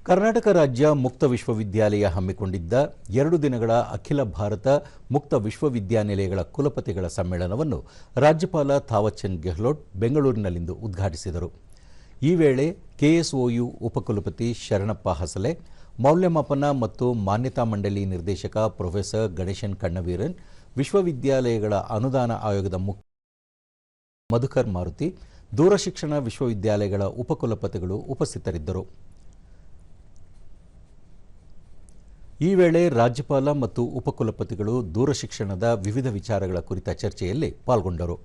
ಕರ್ನಾಟಕ ರಾಜ್ಯ ಮುಕ್ತ ವಿಶ್ವವಿದ್ಯಾಲಯ ಹಮ್ಮಿಕೊಂಡಿದ್ದ 2 ದಿನಗಳ ಅಖಿಲ ಭಾರತ ಮುಕ್ತ ವಿಶ್ವವಿದ್ಯಾನಿಲಯಗಳ ಕುಲಪತಿಗಳ ಸಮ್ಮೇಳನವನ್ನು ರಾಜ್ಯಪಾಲ ಥಾವರ್ಚಂದ್ ಗೆಹ್ಲೋಟ್ ಬೆಂಗಳೂರಿನಲ್ಲಿಂದು ಉದ್ಘಾಟಿಸಿದರು. ಈ ವೇಳೆ ಕೆಎಸ್ಒಯು ಉಪಕುಲಪತಿ ಶರಣಪ್ಪ ಹಸಲೆ, ಮೌಲ್ಯಮಾಪನ ಮತ್ತು ಮಾನ್ಯತಾ ಮಂಡಳಿ ನಿರ್ದೇಶಕ ಪ್ರೊಫೆಸರ್ ಗಣೇಶನ್ ಕಣ್ಣವೀರನ್, ವಿಶ್ವವಿದ್ಯಾಲಯಗಳ ಅನುದಾನ ಆಯೋಗದ ಮಧುಕರ್ ಮಾರುತಿ, ದೂರಶಿಕ್ಷಣ ವಿಶ್ವವಿದ್ಯಾಲಯಗಳ ಉಪಕುಲಪತಿಗಳು ಉಪಸ್ಥಿತರಿದ್ದರು. ಈ ವೇಳೆ ರಾಜ್ಯಪಾಲ ಮತ್ತು ಉಪಕುಲಪತಿಗಳು ದೂರಶಿಕ್ಷಣದ ವಿವಿಧ ವಿಚಾರಗಳ ಕುರಿತ ಚರ್ಚೆಯಲ್ಲಿ ಪಾಲ್ಗೊಂಡರು.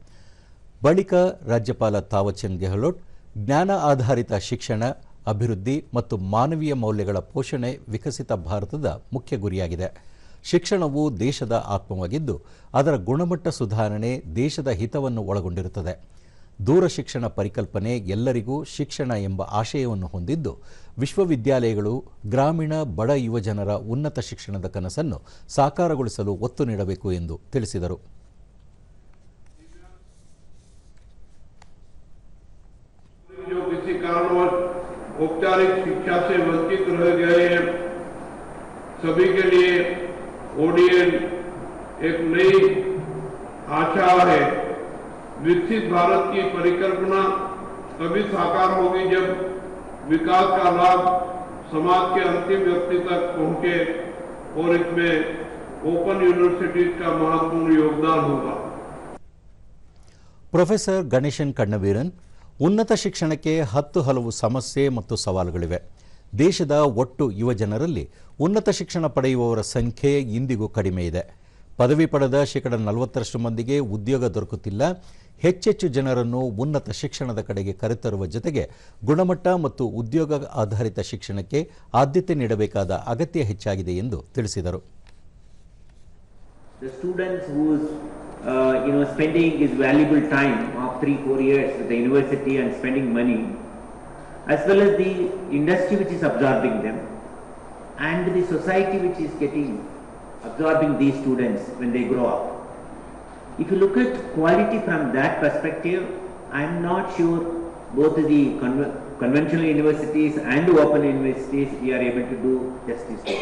ಬಳಿಕ ರಾಜ್ಯಪಾಲ ಥಾವರ್ಚಂದ್ ಗೆಹ್ಲೋಟ್ ಜ್ಞಾನ ಆಧಾರಿತ ಶಿಕ್ಷಣ, ಅಭಿವೃದ್ಧಿ ಮತ್ತು ಮಾನವೀಯ ಮೌಲ್ಯಗಳ ಪೋಷಣೆ ವಿಕಸಿತ ಭಾರತದ ಮುಖ್ಯ ಗುರಿಯಾಗಿದೆ. ಶಿಕ್ಷಣವು ದೇಶದ ಆತ್ಮವಾಗಿದ್ದು, ಅದರ ಗುಣಮಟ್ಟ ಸುಧಾರಣೆ ದೇಶದ ಹಿತವನ್ನು ಒಳಗೊಂಡಿರುತ್ತದೆ. ದೂರ ಶಿಕ್ಷಣ ಪರಿಕಲ್ಪನೆ ಎಲ್ಲರಿಗೂ ಶಿಕ್ಷಣ ಎಂಬ ಆಶಯವನ್ನು ಹೊಂದಿದ್ದು, ವಿಶ್ವವಿದ್ಯಾಲಯಗಳು ಗ್ರಾಮೀಣ ಬಡ ಯುವಜನರ ಉನ್ನತ ಶಿಕ್ಷಣದ ಕನಸನ್ನು ಸಾಕಾರಗೊಳಿಸಲು ಒತ್ತು ನೀಡಬೇಕು ಎಂದು ತಿಳಿಸಿದರು. औपचारिक शिक्षा से वंचित रह गए हैं, सभी के लिए ओडीएन एक नई आशा है. विकसित भारत की परिकल्पना तभी साकार होगी जब विकास का लाभ समाज के अंतिम व्यक्ति तक पहुंचे और इसमें ओपन यूनिवर्सिटीज का महत्वपूर्ण योगदान होगा. ಪ್ರೊಫೆಸರ್ ಗಣೇಶನ್ ಕಣ್ಣವೀರನ್, ಉನ್ನತ ಶಿಕ್ಷಣಕ್ಕೆ 10 ಹಲವು ಸಮಸ್ಯೆ ಮತ್ತು ಸವಾಲುಗಳಿವೆ. ದೇಶದ ಒಟ್ಟು ಯುವಜನರಲ್ಲಿ ಉನ್ನತ ಶಿಕ್ಷಣ ಪಡೆಯುವವರ ಸಂಖ್ಯೆ ಇಂದಿಗೂ ಕಡಿಮೆ ಇದೆ. ಪದವಿ ಪಡೆದ ಶೇಕಡ 40ರಷ್ಟು ಮಂದಿಗೆ ಉದ್ಯೋಗ ದೊರಕುತ್ತಿಲ್ಲ. ಹೆಚ್ಚೆಚ್ಚು ಜನರನ್ನು ಉನ್ನತ ಶಿಕ್ಷಣದ ಕಡೆಗೆ ಕರೆತರುವ ಜೊತೆಗೆ ಗುಣಮಟ್ಟ ಮತ್ತು ಉದ್ಯೋಗ ಆಧಾರಿತ ಶಿಕ್ಷಣಕ್ಕೆ ಆದ್ಯತೆ ನೀಡಬೇಕಾದ ಅಗತ್ಯ ಹೆಚ್ಚಾಗಿದೆ ಎಂದು ತಿಳಿಸಿದರು. The students who's spending his valuable time of 3-4 years at the university and spending money, as well as the industry which is absorbing them, and the society which is absorbing these students when they grow up. If you look at quality from that perspective, I am not sure both the conventional universities and the open universities we are able to do justice to.